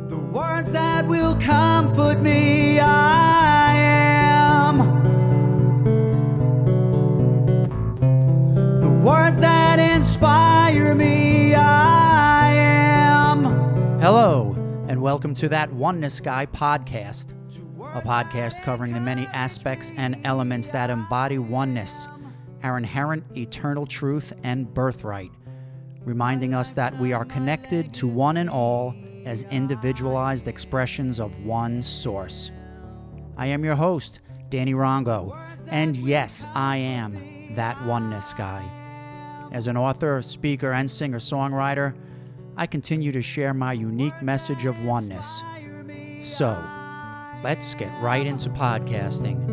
The words that will comfort me, I am. The words that inspire me, I am. Hello, and welcome to That Oneness Guy podcast, a podcast covering the many aspects and elements that embody oneness, our inherent eternal truth and birthright, reminding us that we are connected to one and all as individualized expressions of one source. I am your host, Danny Rongo, and yes, I am that oneness guy. As an author, speaker, and singer-songwriter, I continue to share my unique message of oneness. So, let's get right into podcasting.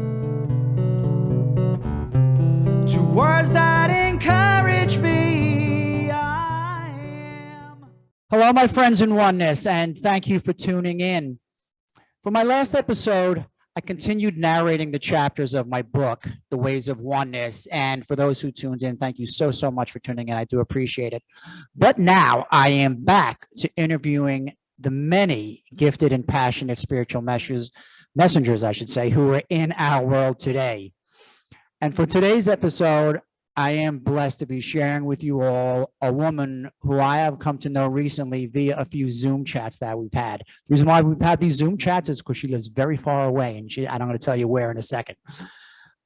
To words that encourage me, I am. Hello, my friends in oneness, and thank you for tuning in. For my last episode, I continued narrating the chapters of my book, The Ways of Oneness. And for those who tuned in, thank you so much for tuning in. I do appreciate it. But now I am back to interviewing the many gifted and passionate spiritual messengers, I should say, who are in our world today. And for today's episode, I am blessed to be sharing with you all a woman who I have come to know recently via a few Zoom chats that we've had. The reason why we've had these Zoom chats is because she lives very far away, and I'm going to tell you where in a second.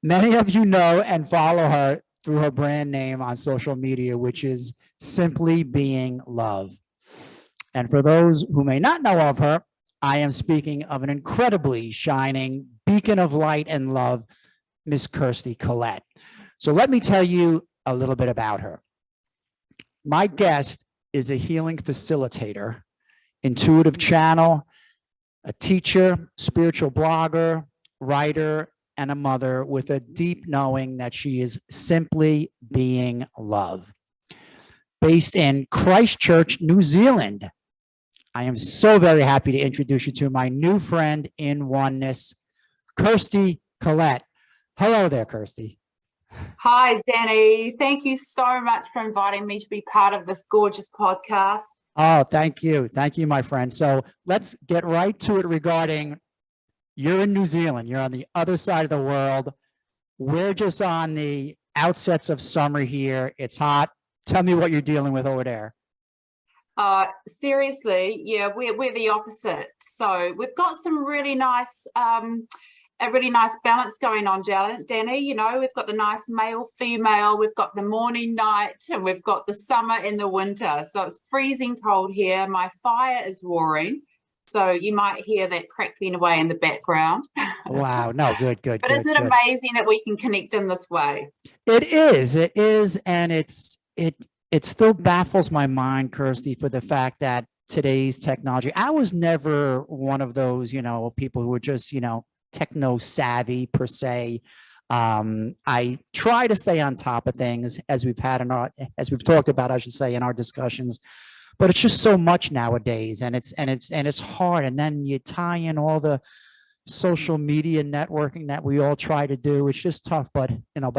Many of you know and follow her through her brand name on social media, which is Simply Being Love. And for those who may not know of her, I am speaking of an incredibly shining beacon of light and love, Miss Kirsty Collett. So let me tell you a little bit about her. My guest is a healing facilitator, intuitive channel, a teacher, spiritual blogger, writer, and a mother with a deep knowing that she is simply being love. Based in Christchurch, New Zealand, I am so very happy to introduce you to my new friend in oneness, Kirsty Collett. Hello there, Kirsty. Hi, Danny. Thank you so much for inviting me to be part of this gorgeous podcast. Oh, thank you. Thank you, my friend. So let's get right to it regarding you're in New Zealand. You're on the other side of the world. We're just on the outsets of summer here. It's hot. Tell me what you're dealing with over there. Seriously, yeah, we're the opposite. So we've got some really nice a really nice balance going on, Danny. You know, we've got the nice male, female, we've got the morning, night, and we've got the summer and the winter. So it's freezing cold here. My fire is roaring. So you might hear that crackling away in the background. Wow. No, good. But isn't it amazing that we can connect in this way? It is. And it still baffles my mind, Kirsty, for the fact that today's technology, I was never one of those, people who were just, techno savvy per se. I try to stay on top of things as we've talked about, I should say, in our discussions, but it's just so much nowadays, and it's hard. And then you tie in all the social media networking that we all try to do. It's just tough, but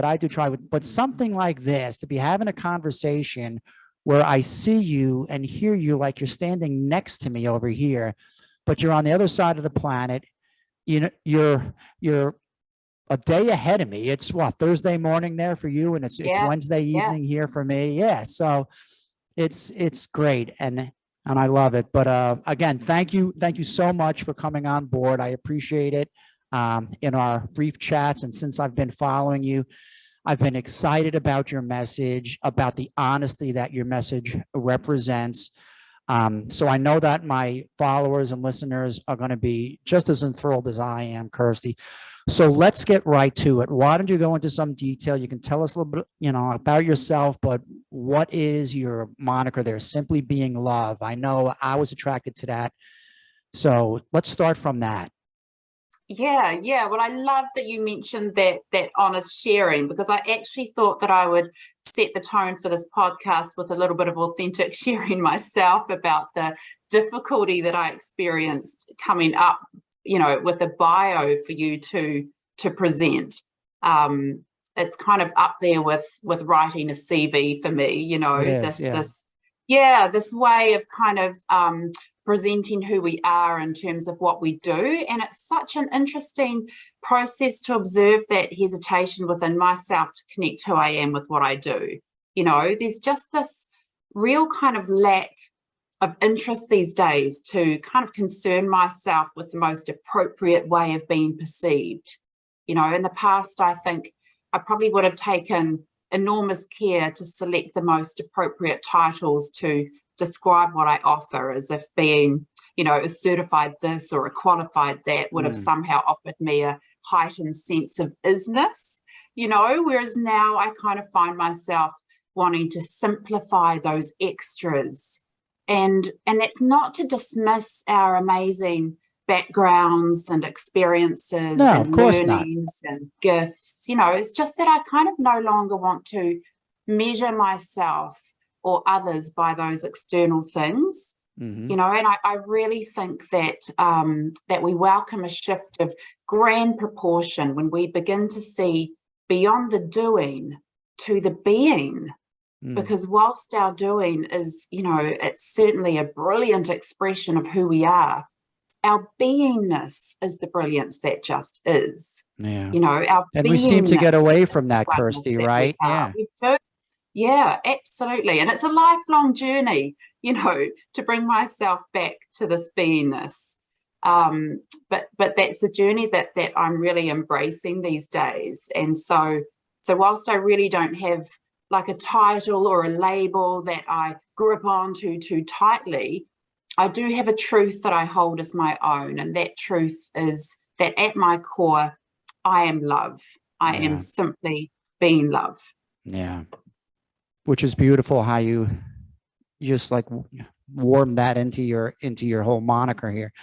I do try. But something like this, to be having a conversation where I see you and hear you like you're standing next to me over here, but you're on the other side of the planet. You're a day ahead of me. It's Thursday morning there for you, and it's Wednesday evening here for me. Yeah, so it's great, and I love it. But again, thank you so much for coming on board. I appreciate it. In our brief chats, and since I've been following you, I've been excited about your message, about the honesty that your message represents. So I know that my followers and listeners are going to be just as enthralled as I am, Kirsty. So let's get right to it. Why don't you go into some detail? You can tell us a little bit, about yourself, but what is your moniker there? Simply Being Love. I know I was attracted to that. So let's start from that. Yeah. Well, I love that you mentioned that honest sharing, because I actually thought that I would set the tone for this podcast with a little bit of authentic sharing myself about the difficulty that I experienced coming up, with a bio for you to present. It's kind of up there with writing a CV for me, this way of kind of presenting who we are in terms of what we do. And it's such an interesting process to observe that hesitation within myself to connect who I am with what I do. You know, there's just this real kind of lack of interest these days to kind of concern myself with the most appropriate way of being perceived. You know, in the past, I think I probably would have taken enormous care to select the most appropriate titles to describe what I offer, as if being, you know, a certified this or a qualified that would have somehow offered me a heightened sense of isness, you know, whereas now I kind of find myself wanting to simplify those extras. And that's not to dismiss our amazing backgrounds and experiences and learnings and gifts, you know, it's just that I kind of no longer want to measure myself or others by those external things, you know, and I really think that that we welcome a shift of grand proportion when we begin to see beyond the doing to the being, because whilst our doing is, you know, it's certainly a brilliant expression of who we are, our beingness is the brilliance that just is. Yeah. You know, our and we seem to get away beingness from that, Kirsty, right? Yeah. We do. Yeah, absolutely. And it's a lifelong journey, you know, to bring myself back to this beingness. But that's a journey that I'm really embracing these days. And so whilst I really don't have like a title or a label that I grip onto too tightly, I do have a truth that I hold as my own. And that truth is that at my core, I am love. I am simply being love. Yeah. Which is beautiful how you just like warm that into your whole moniker here,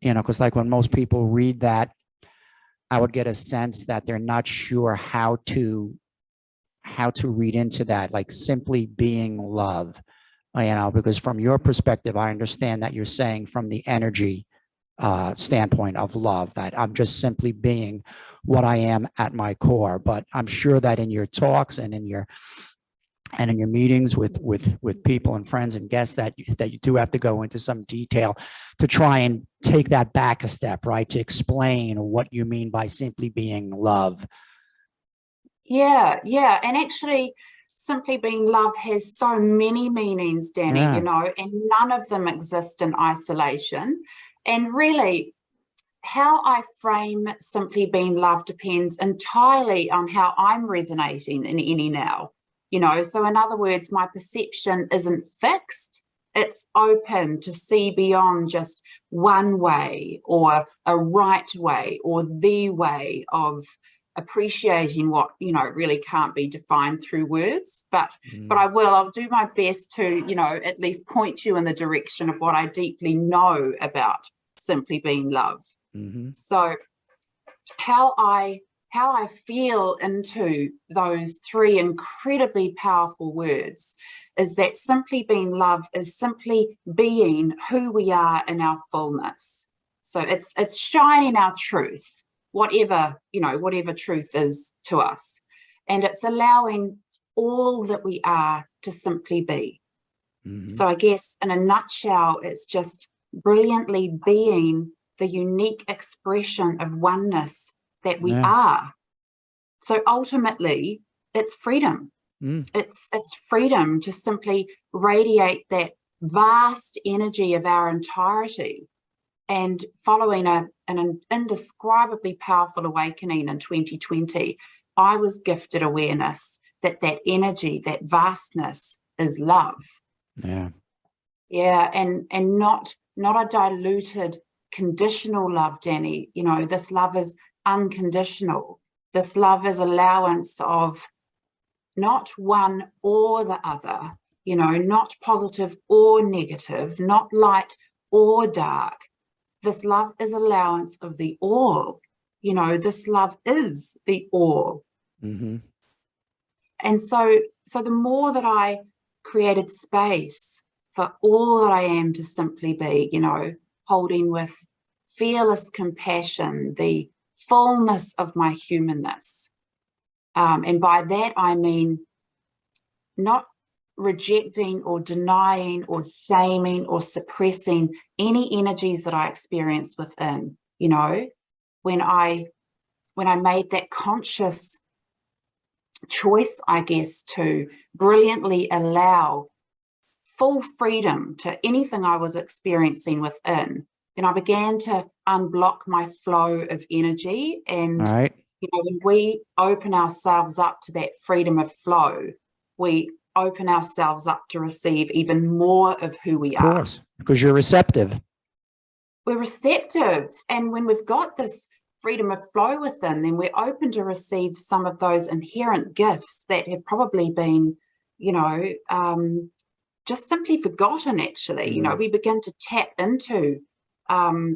you know, because like when most people read that, I would get a sense that they're not sure how to read into that, like simply being love, you know, because from your perspective, I understand that you're saying from the energy standpoint of love, that I'm just simply being what I am at my core. But I'm sure that in your talks and in your meetings with people and friends and guests that you do have to go into some detail to try and take that back a step, right? To explain what you mean by simply being love. Yeah. And actually, simply being love has so many meanings, Danny, you know, and none of them exist in isolation. And really, how I frame simply being love depends entirely on how I'm resonating in any now. You know, so in other words, my perception isn't fixed. It's open to see beyond just one way or a right way or the way of appreciating what, you know, really can't be defined through words. But I'll do my best to, you know, at least point you in the direction of what I deeply know about simply being love. So how I feel into those three incredibly powerful words is that simply being love is simply being who we are in our fullness. So it's shining our truth, whatever truth is to us. And it's allowing all that we are to simply be. So I guess in a nutshell, it's just brilliantly being the unique expression of oneness that we are. So ultimately, it's freedom. It's freedom to simply radiate that vast energy of our entirety. And following an indescribably powerful awakening in 2020, I was gifted awareness that energy, that vastness is love. Yeah, and not a diluted, conditional love, Danny. You know, this love is unconditional. This love is allowance of not one or the other, you know, not positive or negative, not light or dark. This love is allowance of the all. You know, this love is the all. And so the more that I created space for all that I am to simply be, you know, holding with fearless compassion, the fullness of my humanness. And by that, I mean not rejecting or denying or shaming or suppressing any energies that I experience within. You know, when I made that conscious choice, I guess, to brilliantly allow full freedom to anything I was experiencing within, then I began to unblock my flow of energy. And, Right. you know, when we open ourselves up to that freedom of flow, we open ourselves up to receive even more of who we are. Of course, because you're receptive. We're receptive. And when we've got this freedom of flow within, then we're open to receive some of those inherent gifts that have probably been, you know, just simply forgotten, actually. You know, we begin to tap into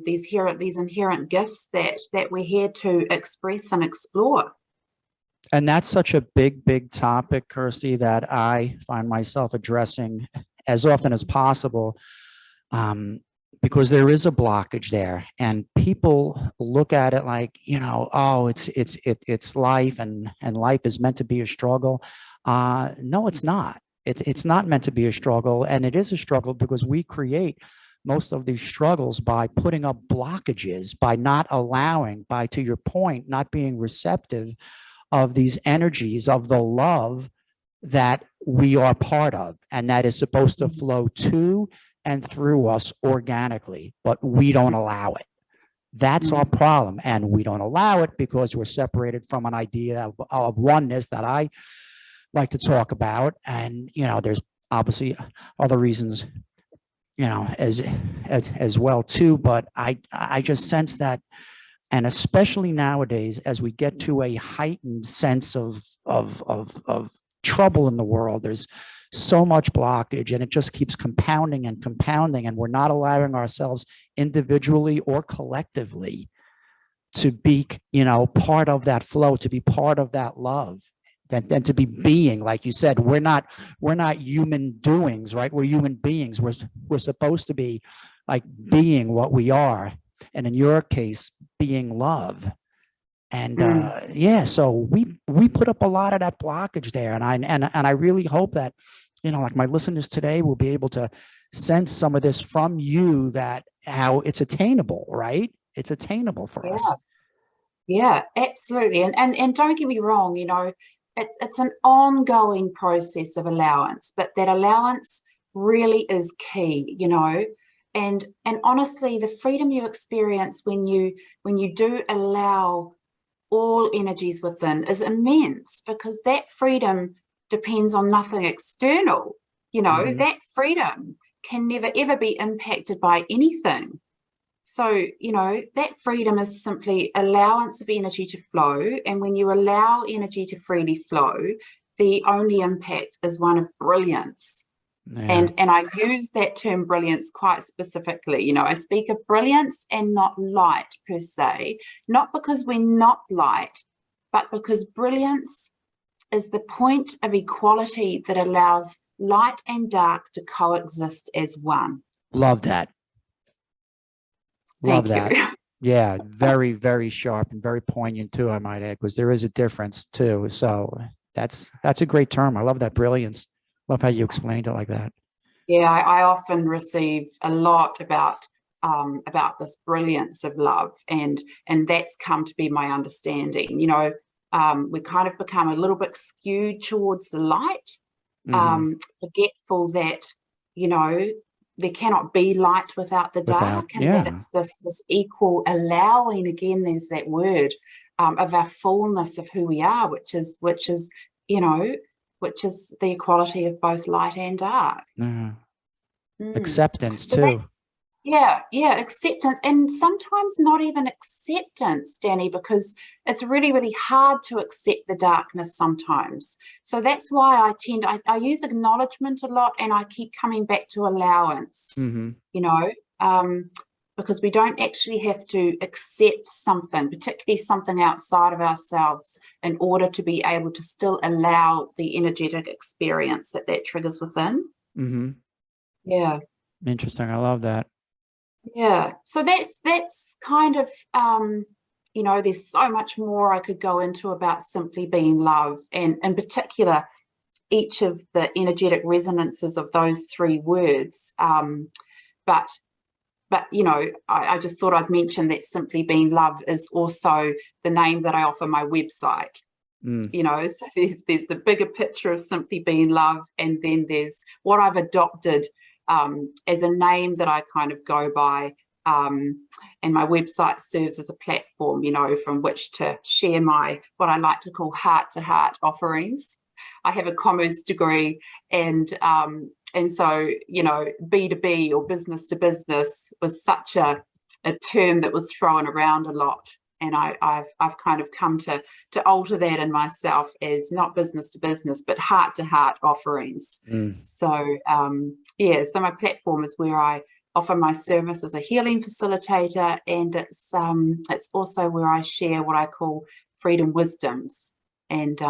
these inherent gifts that we're here to express and explore. And that's such a big topic, Kirsty, that I find myself addressing as often as possible, because there is a blockage there, and people look at it like, you know, oh, it's life, and life is meant to be a struggle. No, it's not. It's not meant to be a struggle, and it is a struggle because we create most of these struggles by putting up blockages, by not allowing, by, to your point, not being receptive of these energies of the love that we are part of, and that is supposed to flow to and through us organically, but we don't allow it. That's our problem, and we don't allow it because we're separated from an idea of oneness that I like to talk about. And, you know, there's obviously other reasons, you know, as well too, but I just sense that, and especially nowadays, as we get to a heightened sense of trouble in the world, there's so much blockage, and it just keeps compounding and compounding, and we're not allowing ourselves individually or collectively to be, you know, part of that flow, to be part of that love, and to be being, like you said. We're not human doings, right? We're human beings. We're supposed to be like being what we are, and in your case, being love. And yeah, so we put up a lot of that blockage there, and I really hope that, you know, like my listeners today will be able to sense some of this from you, that how it's attainable, right? It's attainable for us. Yeah, absolutely. And don't get me wrong, you know, it's an ongoing process of allowance, but that allowance really is key, you know. And honestly, the freedom you experience when you do allow all energies within is immense, because that freedom depends on nothing external. You know, that freedom can never ever be impacted by anything. So, you know, that freedom is simply allowance of energy to flow. And when you allow energy to freely flow, the only impact is one of brilliance. Yeah. And I use that term brilliance quite specifically. You know, I speak of brilliance and not light per se, not because we're not light, but because brilliance is the point of equality that allows light and dark to coexist as one. Love that. Love Thank that. you. Yeah, very sharp and very poignant too, I might add, because there is a difference too. So that's a great term. I love that, brilliance. Love how you explained it like that. Yeah, I often receive a lot about this brilliance of love, and that's come to be my understanding. You know, we kind of become a little bit skewed towards the light, forgetful that, you know, there cannot be light without the dark, and that it's this equal allowing. Again, there's that word of our fullness of who we are, which is you know, which is the equality of both light and dark. Acceptance so too. Yeah, acceptance, and sometimes not even acceptance, Danny, because it's really, really hard to accept the darkness sometimes. So that's why I use acknowledgement a lot, and I keep coming back to allowance, you know, because we don't actually have to accept something, particularly something outside of ourselves, in order to be able to still allow the energetic experience that triggers within. Yeah. Interesting. I love that. Yeah, so that's kind of, you know, there's so much more I could go into about simply being love, and in particular, each of the energetic resonances of those three words. But you know, I just thought I'd mention that Simply Being Love is also the name that I offer my website. You know, so there's the bigger picture of Simply Being Love, and then there's what I've adopted as a name that I kind of go by, and my website serves as a platform, you know, from which to share my, what I like to call heart-to-heart offerings. I have a commerce degree, and so, you know, B2B or business to business was such a term that was thrown around a lot. And I've kind of come to alter that in myself as not business to business, but heart to heart offerings. So, yeah, so my platform is where I offer my service as a healing facilitator, and it's also where I share what I call freedom wisdoms. And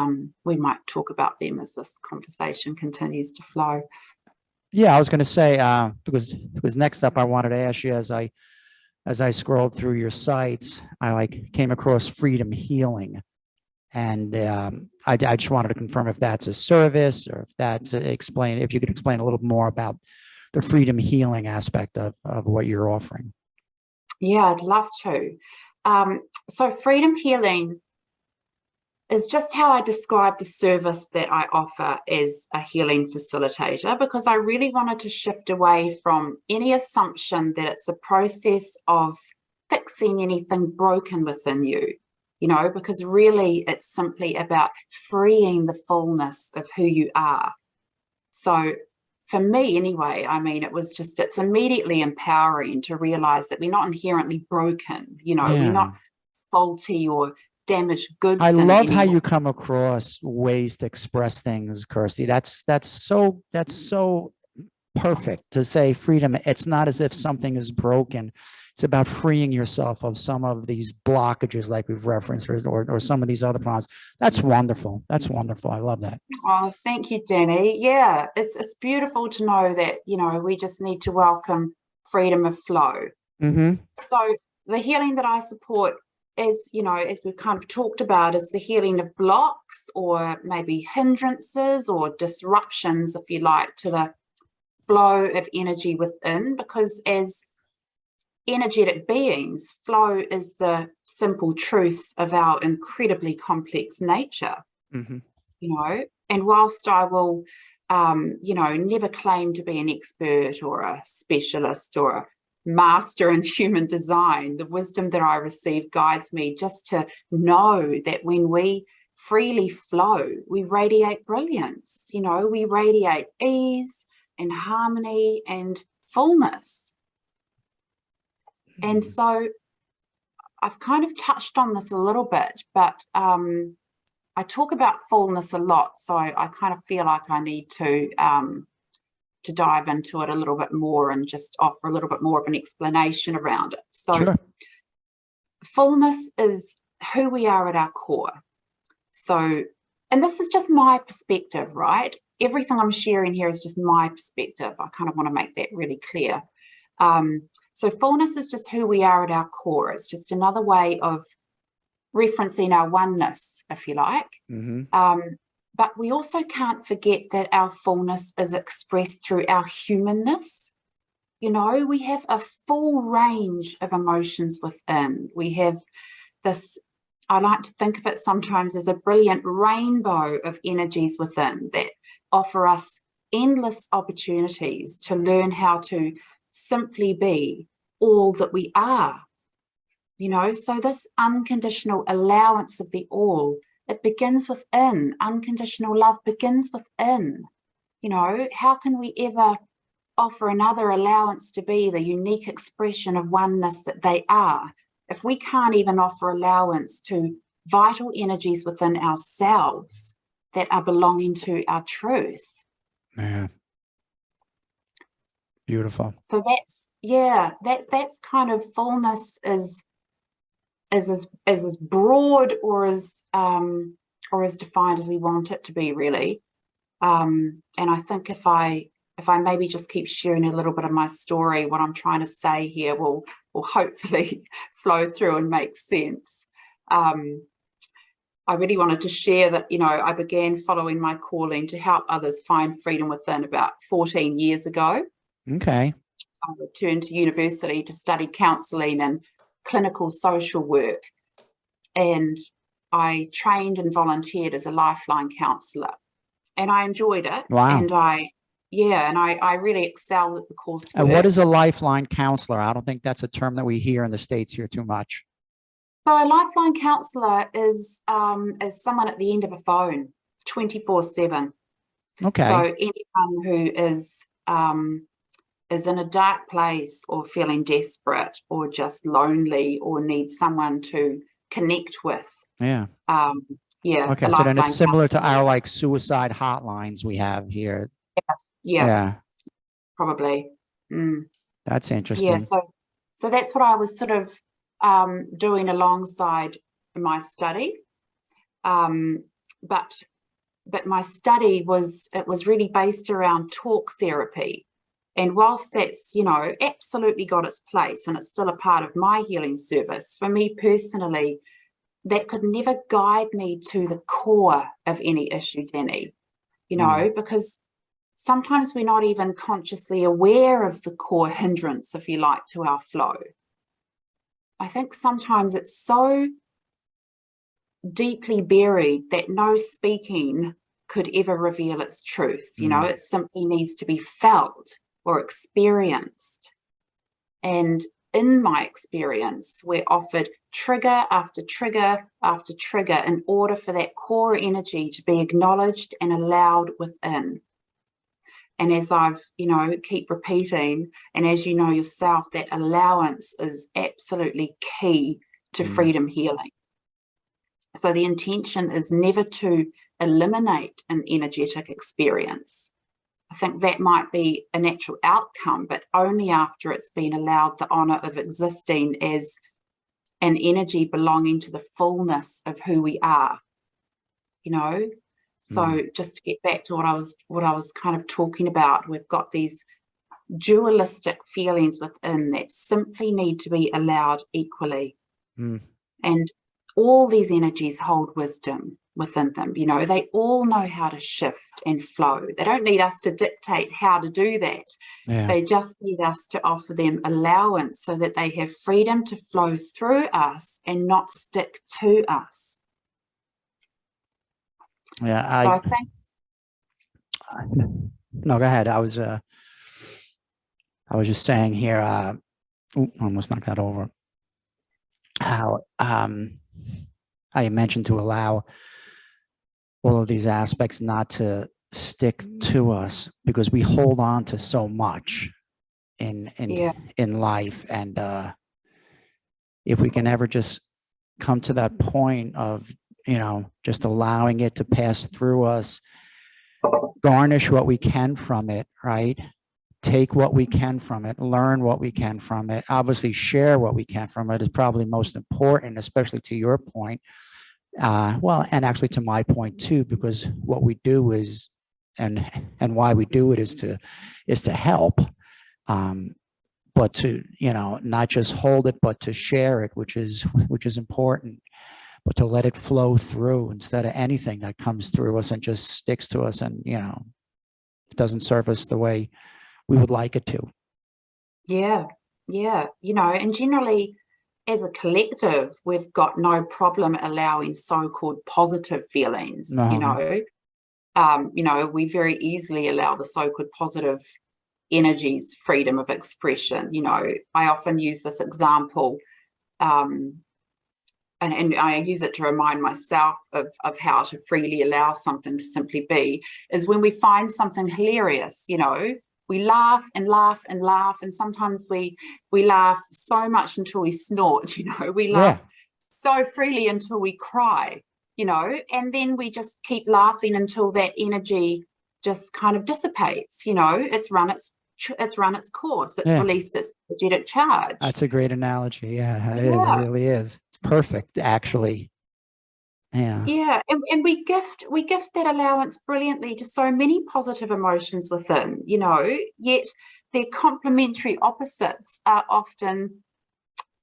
we might talk about them as this conversation continues to flow. Yeah, I was going to say, because next up I wanted to ask you, as I scrolled through your sites, I came across freedom healing, and I just wanted to confirm if that's a service, or if that's if you could explain a little more about the freedom healing aspect of what you're offering. Yeah, I'd love to. So freedom healing is just how I describe the service that I offer as a healing facilitator, because I really wanted to shift away from any assumption that it's a process of fixing anything broken within you, you know, because really it's simply about freeing the fullness of who you are. So for me anyway, I mean, it's immediately empowering to realize that we're not inherently broken, you know, we're not faulty or damaged goods. I love how you come across ways to express things, Kirsty. That's so perfect to say freedom. It's not as if something is broken. It's about freeing yourself of some of these blockages, like we've referenced, or some of these other problems. That's wonderful. That's wonderful. I love that. Oh, thank you, Danny. Yeah, it's beautiful to know that, you know, we just need to welcome freedom of flow. So the healing that I support, as you know, as we've kind of talked about, is the healing of blocks, or maybe hindrances or disruptions, if you like, to the flow of energy within, because as energetic beings, flow is the simple truth of our incredibly complex nature. You know, and whilst I will you know, never claim to be an expert or a specialist or a master in human design, the wisdom that I receive guides me just to know that when we freely flow, we radiate brilliance. You know, we radiate ease and harmony and fullness. And so I've kind of touched on this a little bit, but I talk about fullness a lot, so I kind of feel like I need to dive into it a little bit more and just offer a little bit more of an explanation around it. So fullness is who we are at our core. So, and this is just my perspective, right? Everything I'm sharing here is just my perspective. I kind of want to make that really clear. So fullness is just who we are at our core. It's just another way of referencing our oneness, if you like. But we also can't forget that our fullness is expressed through our humanness. You know, we have a full range of emotions within. We have this, I like to think of it sometimes as a brilliant rainbow of energies within that offer us endless opportunities to learn how to simply be all that we are. You know, so this unconditional allowance of the all, it begins within. Unconditional love begins within. You know, how can we ever offer another allowance to be the unique expression of oneness that they are if we can't even offer allowance to vital energies within ourselves that are belonging to our truth? Man, beautiful. So that's kind of fullness is as broad or as defined as we want it to be, really. And I think if I maybe just keep sharing a little bit of my story, what I'm trying to say here will hopefully flow through and make sense. I really wanted to share that, I began following my calling to help others find freedom within about 14 years ago. Okay. I returned to university to study counselling and clinical social work, and I trained and volunteered as a Lifeline counsellor, and I enjoyed it. Wow. And I really excelled at the coursework. And what is a Lifeline counselor? I don't think that's a term that we hear in the States here too much. So a Lifeline counsellor is someone at the end of a phone 24/7. Okay. So anyone who is in a dark place or feeling desperate or just lonely or needs someone to connect with. Yeah. Okay. So then it's similar to our like suicide hotlines we have here. Yeah. Probably. That's interesting. Yeah. So that's what I was sort of doing alongside my study. But my study was really based around talk therapy. And whilst that's, absolutely got its place and it's still a part of my healing service, for me personally, that could never guide me to the core of any issue, Danny, because sometimes we're not even consciously aware of the core hindrance, if you like, to our flow. I think sometimes it's so deeply buried that no speaking could ever reveal its truth. It simply needs to be felt or experienced. And in my experience, we're offered trigger after trigger after trigger in order for that core energy to be acknowledged and allowed within. And as I've, keep repeating, and as you know yourself, that allowance is absolutely key to freedom healing. So the intention is never to eliminate an energetic experience. I think that might be a natural outcome, but only after it's been allowed the honour of existing as an energy belonging to the fullness of who we are, So just to get back to what I was kind of talking about, we've got these dualistic feelings within that simply need to be allowed equally. And all these energies hold wisdom within them. They all know how to shift and flow. They don't need us to dictate how to do that. Yeah. They just need us to offer them allowance so that they have freedom to flow through us and not stick to us. Yeah. So I think. No, go ahead. I was just saying here, almost knocked that over. How I mentioned to allow all of these aspects not to stick to us, because we hold on to so much in life. And if we can ever just come to that point of, just allowing it to pass through us, garnish what we can from it, right? Take what we can from it, learn what we can from it, obviously share what we can from it is probably most important, especially to your point. Well, and actually to my point too, because what we do is, and why we do it is to help, but to, not just hold it, but to share it, which is important, but to let it flow through instead of anything that comes through us and just sticks to us and, doesn't serve us the way we would like it to. Yeah. And generally, as a collective, we've got no problem allowing so-called positive feelings. We very easily allow the so-called positive energies freedom of expression. I often use this example, and I use it to remind myself of how to freely allow something to simply be, is when we find something hilarious, we laugh and laugh and laugh, and sometimes we laugh so much until we snort, we laugh so freely until we cry, and then we just keep laughing until that energy just kind of dissipates, it's run its course, it's released its energetic charge. That's a great analogy. Yeah, it is. It really is. It's perfect, actually. Yeah, and we gift that allowance brilliantly to so many positive emotions within, yet their complementary opposites are often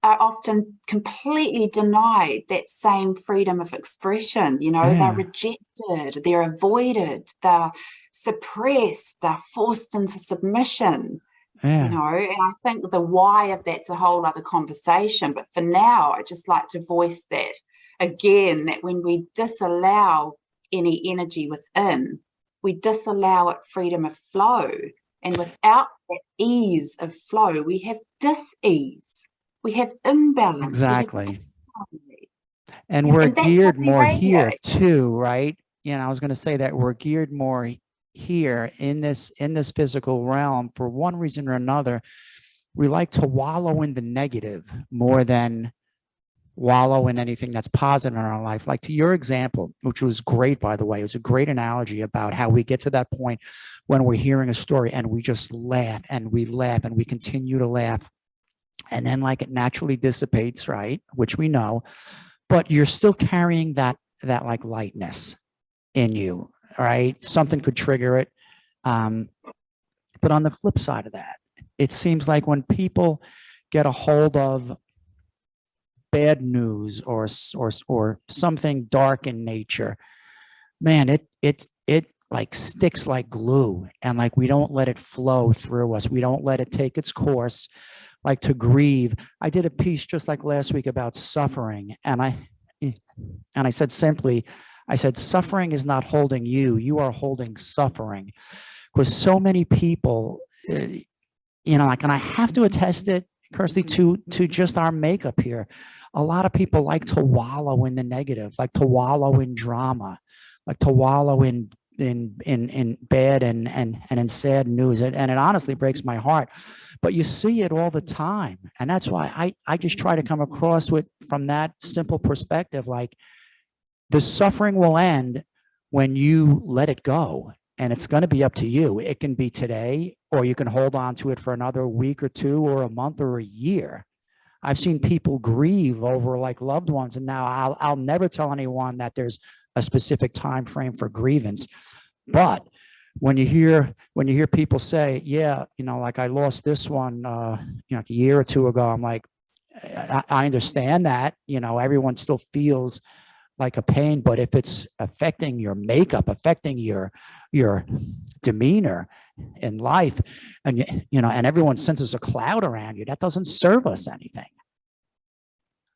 are often completely denied that same freedom of expression. You know, they're rejected, they're avoided, they're suppressed, they're forced into submission. You know, and I think the why of that's a whole other conversation. But for now, I just like to voice that again, that when we disallow any energy within, we disallow it freedom of flow. And without that ease of flow, we have dis-ease, we have imbalance. Exactly. And we're geared more here too, right? You know, I was going to say that we're geared more here in this physical realm for one reason or another. We like to wallow in the negative more than wallow in anything that's positive in our life. Like to your example, which was great, by the way, it was a great analogy about how we get to that point when we're hearing a story and we just laugh and we continue to laugh. And then like it naturally dissipates, right? Which we know, but you're still carrying that like lightness in you, right? Something could trigger it. But on the flip side of that, it seems like when people get a hold of bad news or something dark in nature, man, it like sticks like glue, and like we don't let it flow through us. We don't let it take its course. Like to grieve. I did a piece just like last week about suffering, and I said simply, I said, suffering is not holding you, you are holding suffering. Because so many people, you know, like, and I have to attest it, Kirsty, to just our makeup here. A lot of people like to wallow in the negative, like to wallow in drama, like to wallow in bad and in sad news. And it honestly breaks my heart. But you see it all the time. And that's why I just try to come across with from that simple perspective, like the suffering will end when you let it go. And it's going to be up to you. It can be today, or you can hold on to it for another week or two or a month or a year. I've seen people grieve over like loved ones. And now I'll never tell anyone that there's a specific time frame for grievance. But when you hear people say, yeah, you know, like I lost this one, you know, a year or two ago, I'm like, I understand that, you know, everyone still feels like a pain, but if it's affecting your makeup, affecting your demeanor in life, and you know, and everyone senses a cloud around you, that doesn't serve us anything.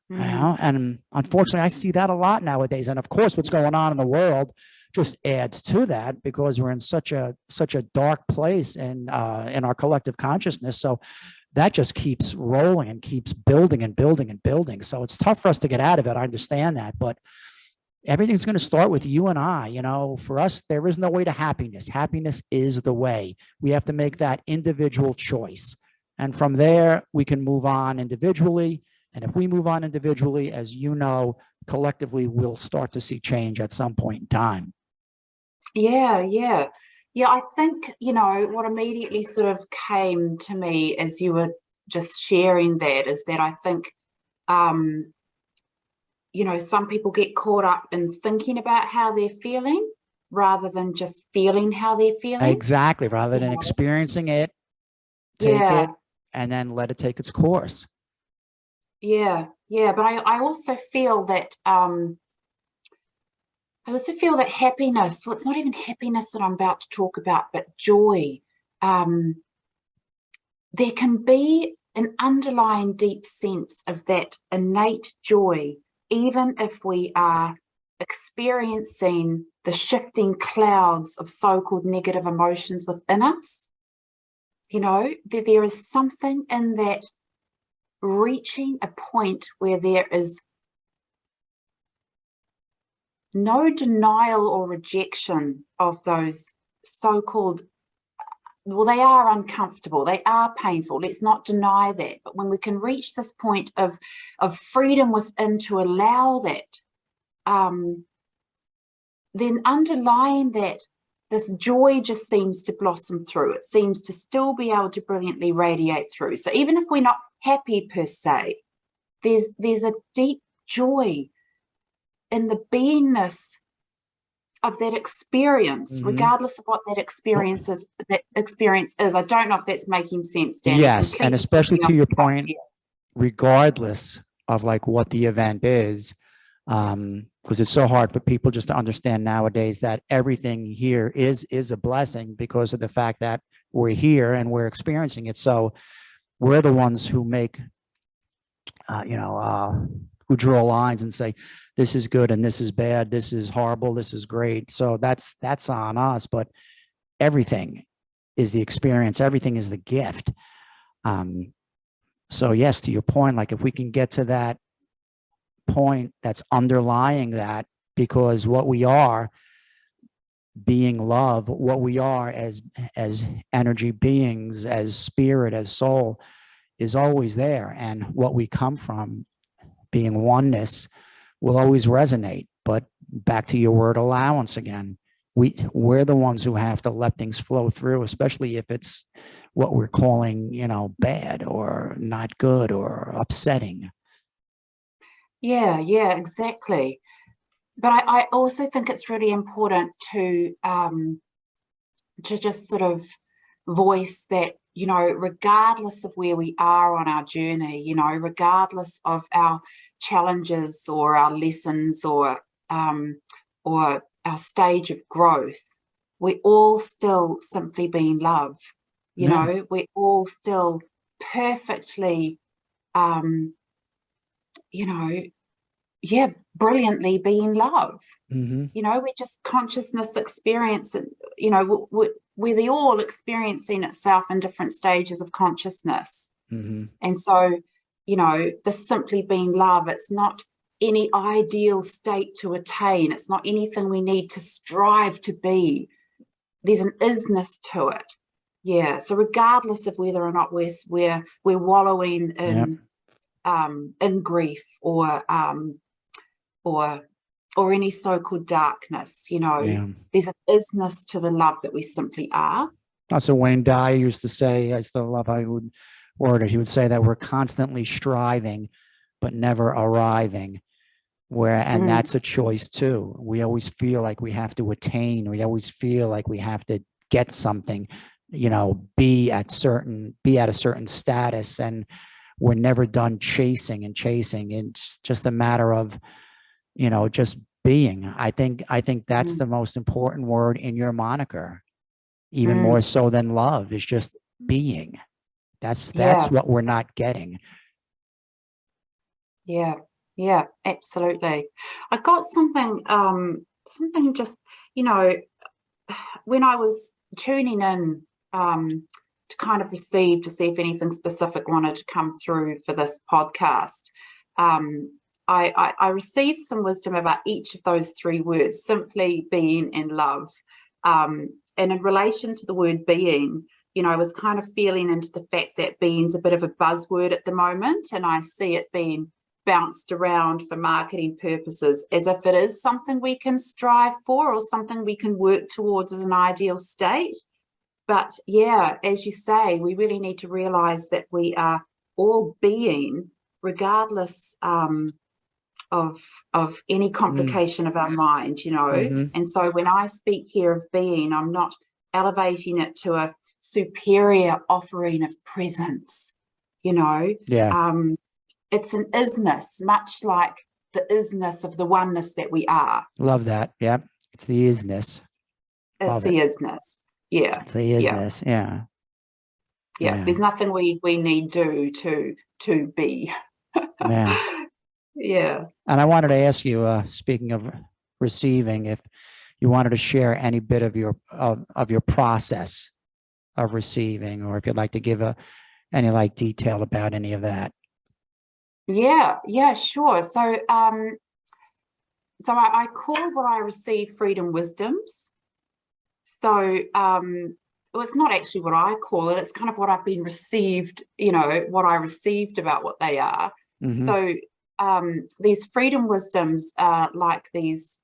You know? And unfortunately, I see that a lot nowadays. And of course, what's going on in the world just adds to that, because we're in such a dark place in our collective consciousness. So that just keeps rolling and keeps building and building and building. So it's tough for us to get out of it. I understand that, but everything's going to start with you and I. You know, for us, there is no way to happiness. Happiness is the way. We have to make that individual choice. And from there, we can move on individually. And if we move on individually, as you know, collectively, we'll start to see change at some point in time. Yeah. I think, you know, what immediately sort of came to me as you were just sharing that is that I think, you know, some people get caught up in thinking about how they're feeling rather than just feeling how they're feeling. Exactly. Rather than experiencing it, take it, and then let it take its course. Yeah. But I also feel that happiness, well, it's not even happiness that I'm about to talk about, but joy. There can be an underlying deep sense of that innate joy, even if we are experiencing the shifting clouds of so-called negative emotions within us. You know, there is something in that reaching a point where there is no denial or rejection of those so-called, well, they are uncomfortable, they are painful, let's not deny that. But when we can reach this point of freedom within to allow that, then underlying that, this joy just seems to blossom through. It seems to still be able to brilliantly radiate through. So even if we're not happy per se, there's a deep joy in the beingness of that experience, regardless of what that experience is. I don't know if that's making sense, Dan. Yes, and especially to your point, regardless of like what the event is, because it's so hard for people just to understand nowadays that everything here is a blessing because of the fact that we're here and we're experiencing it. So we're the ones who make, who draw lines and say, this is good and this is bad, this is horrible, this is great. So that's on us, but everything is the experience, everything is the gift. So yes, to your point, like if we can get to that point that's underlying that, because what we are, being love, what we are as energy beings, as spirit, as soul, is always there, and what we come from, being oneness, will always resonate. But back to your word allowance again, we're the ones who have to let things flow through, especially if it's what we're calling, bad or not good or upsetting. Yeah, exactly. But I also think it's really important to just sort of voice that, regardless of where we are on our journey, regardless of our challenges or our lessons or our stage of growth, we're all still simply being love. We're all still perfectly, brilliantly being love. We're just consciousness experience, we're the all experiencing itself in different stages of consciousness. And so, the simply being love, it's not any ideal state to attain. It's not anything we need to strive to be. There's an isness to it. Yeah. So regardless of whether or not we're wallowing in grief or any so-called darkness, there's an isness to the love that we simply are. Also, Wayne Dyer used to say, I still love how he would word it. He would say that we're constantly striving, but never arriving. And that's a choice too. We always feel like we have to attain. We always feel like we have to get something, be at a certain status, and we're never done chasing. It's just a matter of, just being. I think that's the most important word in your moniker, even more so than love, is just being. That's what we're not getting. Yeah, absolutely. I got something just, when I was tuning in to kind of receive, to see if anything specific wanted to come through for this podcast, I received some wisdom about each of those three words, simply, being, and love. And in relation to the word being, I was kind of feeling into the fact that being's a bit of a buzzword at the moment, and I see it being bounced around for marketing purposes as if it is something we can strive for or something we can work towards as an ideal state. But yeah, as you say, we really need to realize that we are all being, regardless of any complication of our mind, And so when I speak here of being, I'm not elevating it to a superior offering of presence, It's an isness, much like the isness of the oneness that we are. Love that. Yeah. It's the isness. It's the isness. Yeah. It's the isness. Yeah. There's nothing we need do to be. Yeah. Yeah. And I wanted to ask you, speaking of receiving, if you wanted to share any bit of your process of receiving, or if you'd like to give any detail about any of that. Yeah, sure. So I call what I receive freedom wisdoms. So it's not actually what I call it, it's kind of what I've been received, what I received about what they are. So these freedom wisdoms are like these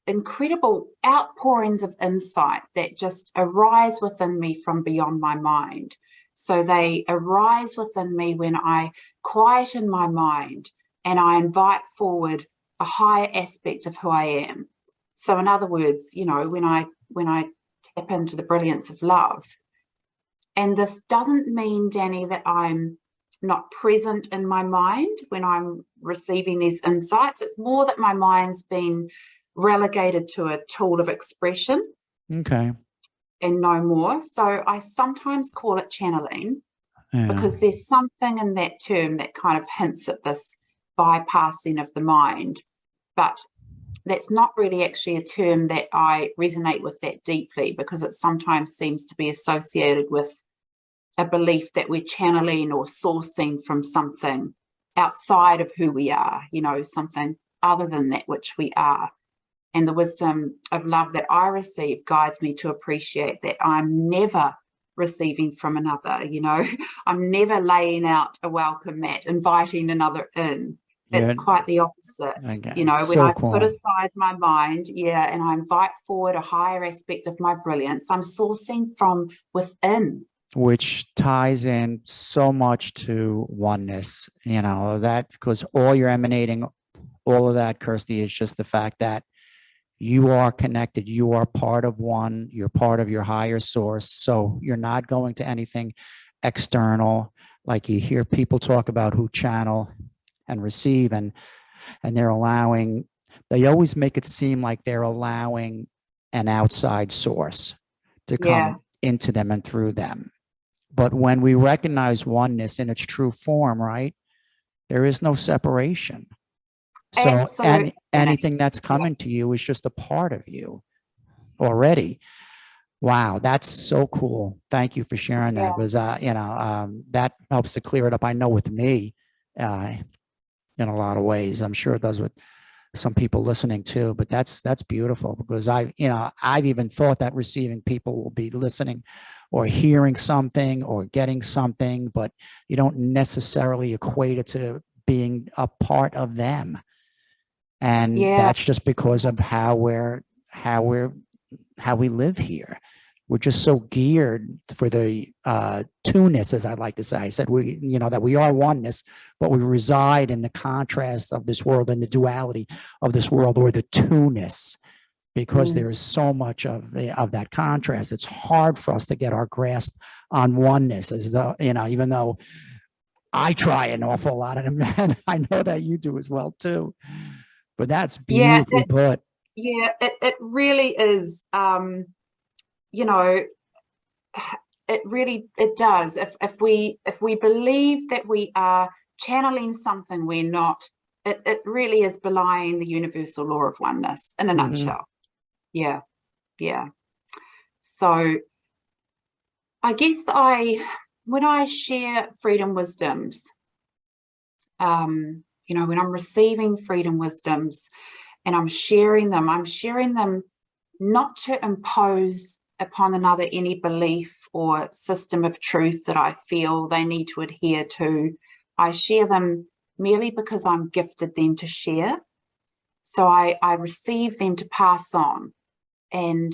incredible outpourings of insight that just arise within me from beyond my mind. So they arise within me when I quieten my mind and I invite forward a higher aspect of who I am. So in other words, when I tap into the brilliance of love. And this doesn't mean, Danny, that I'm not present in my mind when I'm receiving these insights. It's more that my mind's been relegated to a tool of expression. Okay. And no more. So I sometimes call it channeling, because there's something in that term that kind of hints at this bypassing of the mind. But that's not really actually a term that I resonate with that deeply, because it sometimes seems to be associated with a belief that we're channeling or sourcing from something outside of who we are, you know, something other than that which we are. And the wisdom of love that I receive guides me to appreciate that I'm never receiving from another, you know. I'm never laying out a welcome mat, inviting another in. It's quite the opposite. Okay. You know, when So I cool. put aside my mind, and I invite forward a higher aspect of my brilliance, I'm sourcing from within. Which ties in so much to oneness, you know, that because all you're emanating, all of that, Kirsty, is just the fact that you are connected. You are part of one. You're part of your higher source. So you're not going to anything external. Like you hear people talk about who channel and receive, and they're allowing, they always make it seem like they're allowing an outside source to come into them and through them. But when we recognize oneness in its true form, right, there is no separation. So anything that's coming to you is just a part of you already. Wow, that's so cool. Thank you for sharing that. Because that helps to clear it up. I know with me, in a lot of ways. I'm sure it does with some people listening too. But that's beautiful, because I've even thought that receiving people will be listening or hearing something or getting something, but you don't necessarily equate it to being a part of them. And that's just because of how we live here. We're just so geared for the two-ness, as I like to say. I said that we are oneness, but we reside in the contrast of this world and the duality of this world, or the two-ness, because there is so much of that contrast. It's hard for us to get our grasp on oneness, as though, even though I try an awful lot, and I know that you do as well too. But that's beautifully put. Yeah, it really is. It does. If we believe that we are channeling something we're not, it really is belying the universal law of oneness in a nutshell. Yeah. So I guess when I share freedom wisdoms, when I'm receiving freedom wisdoms and I'm sharing them not to impose upon another any belief or system of truth that I feel they need to adhere to. I share them merely because I'm gifted them to share. So I receive them to pass on. And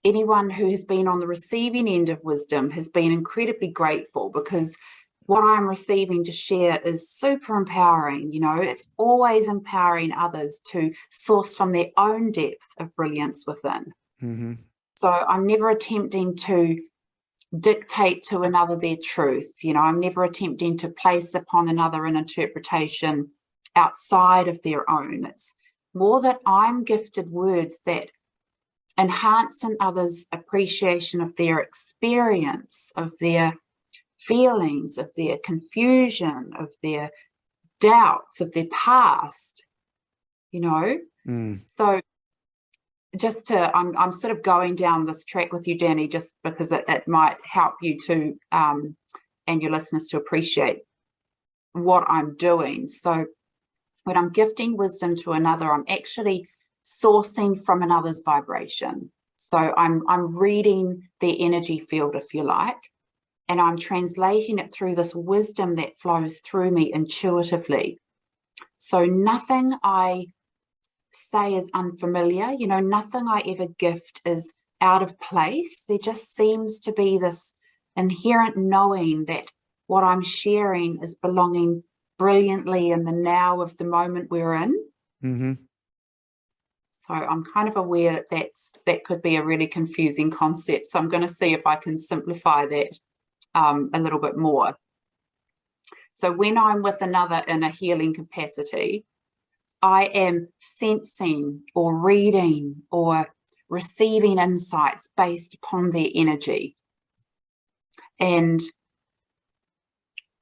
anyone who has been on the receiving end of wisdom has been incredibly grateful, because what I'm receiving to share is super empowering. It's always empowering others to source from their own depth of brilliance within. So I'm never attempting to dictate to another their truth. I'm never attempting to place upon another an interpretation outside of their own. It's more that I'm gifted words that enhance in others' appreciation of their experience, of their feelings, of their confusion, of their doubts, of their past, So I'm sort of going down this track with you, Danny, just because it might help you to, and your listeners to appreciate what I'm doing. So when I'm gifting wisdom to another, I'm actually sourcing from another's vibration. So I'm reading their energy field, if you like, and I'm translating it through this wisdom that flows through me intuitively. So nothing I say is unfamiliar, nothing I ever gift is out of place. There just seems to be this inherent knowing that what I'm sharing is belonging brilliantly in the now of the moment we're in. So I'm kind of aware that could be a really confusing concept. So I'm going to see if I can simplify that a little bit more. So when I'm with another in a healing capacity, I am sensing or reading or receiving insights based upon their energy. And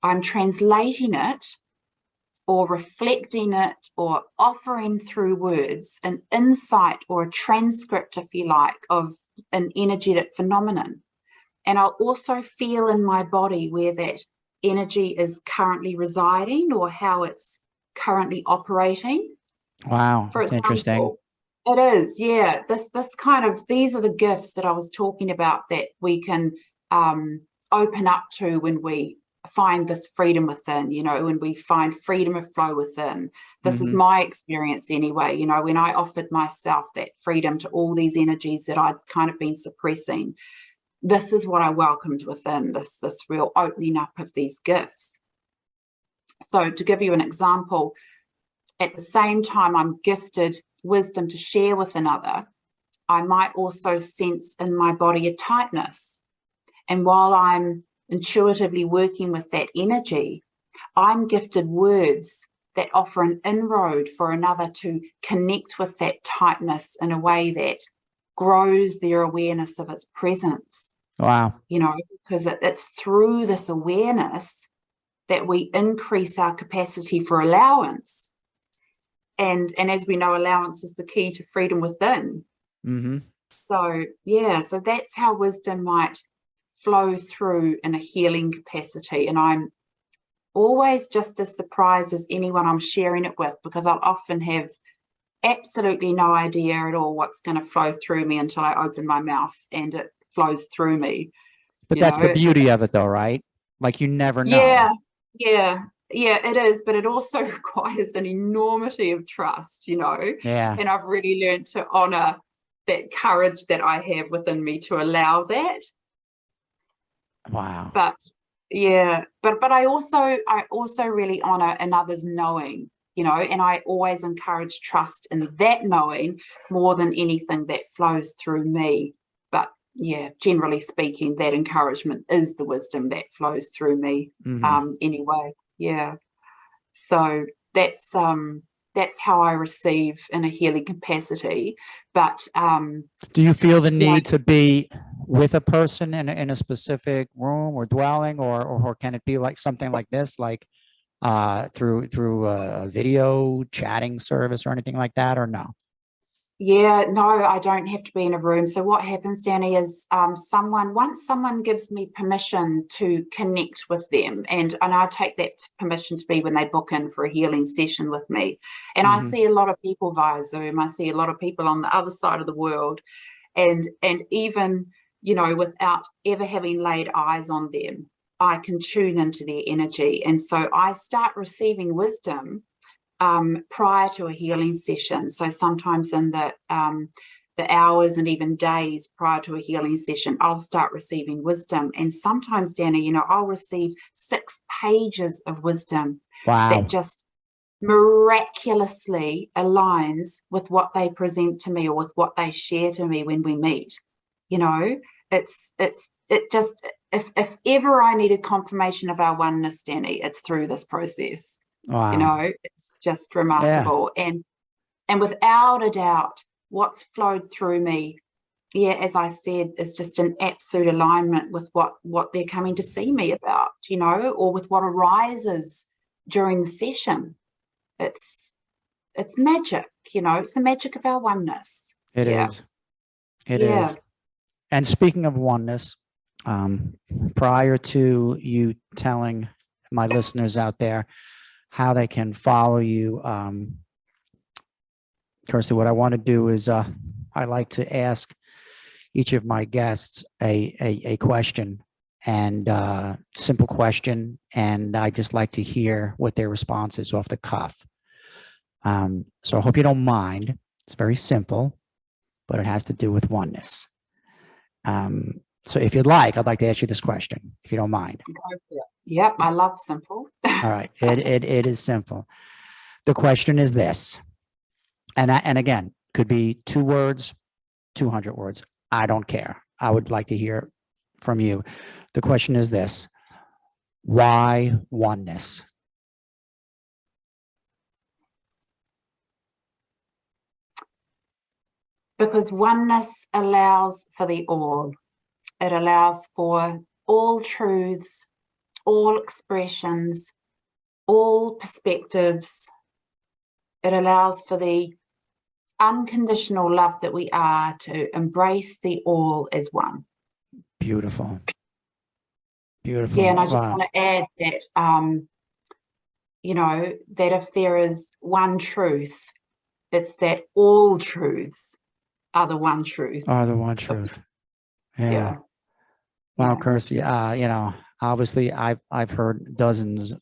I'm translating it or reflecting it or offering through words an insight or a transcript, if you like, of an energetic phenomenon. And I'll also feel in my body where that energy is currently residing or how it's currently operating. Wow, For that's example, interesting. it is, yeah. This kind of, these are the gifts that I was talking about that we can open up to when we find this freedom within, you know, when we find freedom of flow within. This is my experience anyway, you know, when I offered myself that freedom to all these energies that I'd kind of been suppressing, this is what I welcomed within, this real opening up of these gifts. So to give you an example, at the same time I'm gifted wisdom to share with another, I might also sense in my body a tightness. And while I'm intuitively working with that energy, I'm gifted words that offer an inroad for another to connect with that tightness in a way that grows their awareness of its presence. Wow. You know, because it's through this awareness that we increase our capacity for allowance. And as we know, allowance is the key to freedom within. So, yeah, so that's how wisdom might flow through in a healing capacity. And I'm always just as surprised as anyone I'm sharing it with, because I'll often have absolutely no idea at all what's going to flow through me until I open my mouth and it flows through me. But that's the beauty of it though, right? Like you never know. Yeah, it is, but it also requires an enormity of trust, you know. Yeah. And I've really learned to honor that courage that I have within me to allow that. Wow. But yeah, but I also really honor another's knowing, you know, and I always encourage trust in that knowing more than anything that flows through me. But yeah, generally speaking, that encouragement is the wisdom that flows through me. Anyway, yeah. So that's how I receive in a healing capacity. But do you feel the need to be with a person in a specific room or dwelling, or can it be like something like this, like through a video chatting service or anything like that, or no? Yeah, no, I don't have to be in a room. So what happens, Danny, is once someone gives me permission to connect with them, and I take that permission to be when they book in for a healing session with me. And I see a lot of people via Zoom. I see a lot of people on the other side of the world. And even, you know, without ever having laid eyes on them, I can tune into their energy. And so I start receiving wisdom prior to a healing session. So sometimes in the hours and even days prior to a healing session, I'll start receiving wisdom. And sometimes, Danny, you know, I'll receive 6 pages of wisdom that just miraculously aligns with what they present to me or with what they share to me when we meet. You know, it just, if ever I needed confirmation of our oneness, Danny, it's through this process. You know, it's just remarkable. And without a doubt, what's flowed through me, as I said, is just an absolute alignment with what they're coming to see me about, you know, or with what arises during the session. It's magic, you know, it's the magic of our oneness. It is. It is. And speaking of oneness, prior to you telling my listeners out there how they can follow you, Kirsty, what I want to do is I like to ask each of my guests a question, and simple question, and I just like to hear what their response is off the cuff. So I hope you don't mind. It's very simple, but it has to do with oneness. So if you'd like, I'd like to ask you this question, if you don't mind. Yep, I love simple. All right, it is simple. The question is this, and again, could be 2 words, 200 words. I don't care. I would like to hear from you. The question is this: why oneness? because oneness allows for the all. It allows for all truths, all expressions, all perspectives. It allows for the unconditional love that we are to embrace the all as one. Beautiful. Beautiful. Yeah, and I just Wow. want to add that, that if there is one truth, it's that all truths are the one truth. Are the one truth. Yeah. Wow, Yeah. Kirsty. Obviously I've heard dozens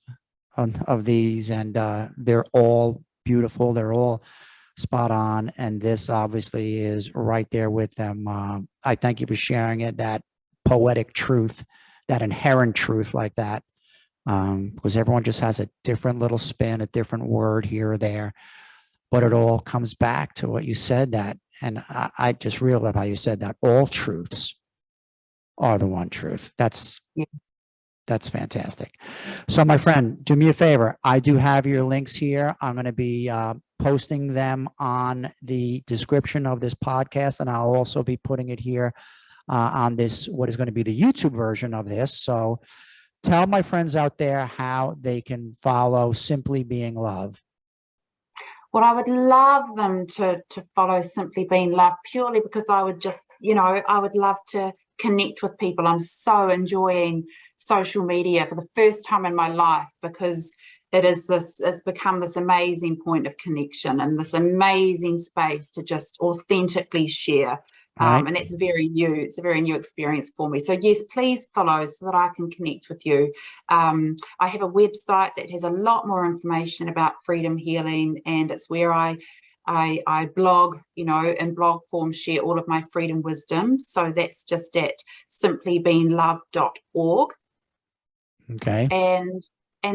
of these, and they're all beautiful. They're all spot on. And this obviously is right there with them. I thank you for sharing it, that poetic truth, that inherent truth like that. Because everyone just has a different little spin, a different word here or there, but it all comes back to what you said, that, and I just really love how you said that all truths are the one truth. That's fantastic. So my friend, do me a favor. I do have your links here. I'm going to be posting them on the description of this podcast, and I'll also be putting it here on this, what is going to be the YouTube version of this. So tell my friends out there how they can follow Simply Being Love. Well, I would love them to follow Simply Being Love, purely because I would just, I would love to connect with people. I'm so enjoying social media for the first time in my life, because it's become this amazing point of connection and this amazing space to just authentically share. Right. And it's very new. It's a very new experience for me. So yes, please follow so that I can connect with you. I have a website that has a lot more information about freedom healing, and it's where I blog, in blog form, share all of my freedom wisdom. So that's just at simplybeinglove.org. Okay. And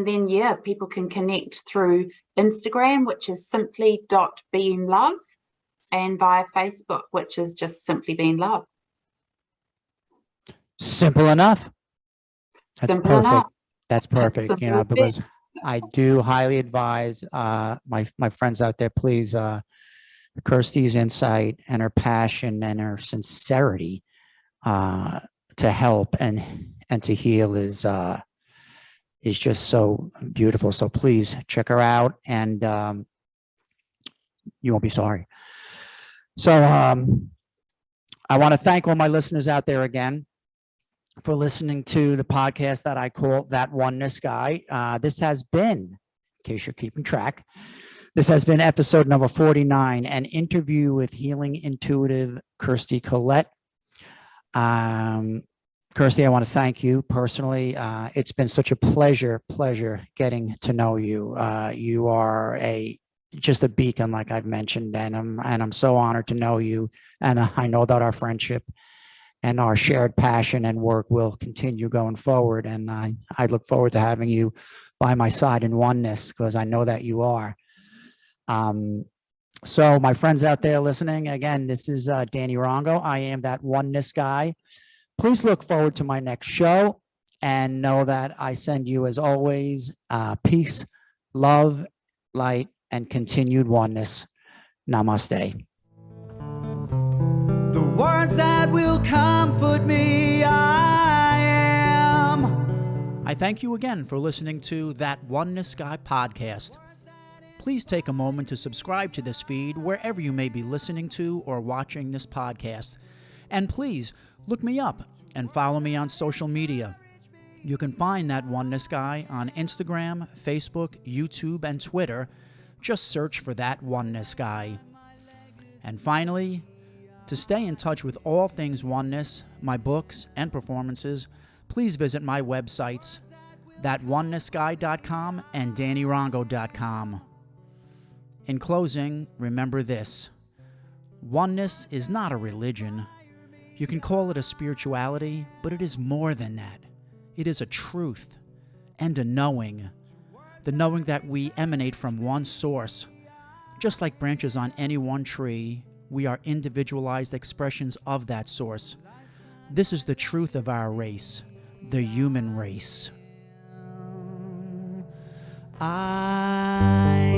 then, yeah, people can connect through Instagram, which is simply.beinglove, and via Facebook, which is just Simply Being Love. Simple enough. That's Simple perfect. enough. That's perfect. Simple Because I do highly advise my friends out there, please, Kirsty's insight and her passion and her sincerity to help and to heal is just so beautiful. So please check her out, and you won't be sorry. So I want to thank all my listeners out there again for listening to the podcast that I call That Oneness Guy. This has been, in case you're keeping track, this has been episode number 49, an interview with healing intuitive Kirsty Collett. Kirsty, I want to thank you personally. It's been such a pleasure getting to know you. You are just a beacon, like I've mentioned, and I'm so honored to know you. And I know that our friendship and our shared passion and work will continue going forward. And I look forward to having you by my side in oneness, because I know that you are. So my friends out there listening, again, this is Danny Rongo. I am That Oneness Guy. Please look forward to my next show, and know that I send you, as always, peace, love, light, and continued oneness. Namaste. The words that will comfort me, I am. I thank you again for listening to That Oneness Guy podcast. Please take a moment to subscribe to this feed wherever you may be listening to or watching this podcast. And please look me up and follow me on social media. You can find That Oneness Guy on Instagram, Facebook, YouTube, and Twitter. Just search for That Oneness Guy. And finally, to stay in touch with all things oneness, my books, and performances, please visit my websites, thatonenessguy.com and dannyrongo.com. In closing, remember this: oneness is not a religion. You can call it a spirituality, but it is more than that. It is a truth and a knowing. The knowing that we emanate from one source. Just like branches on any one tree, we are individualized expressions of that source. This is the truth of our race, the human race. I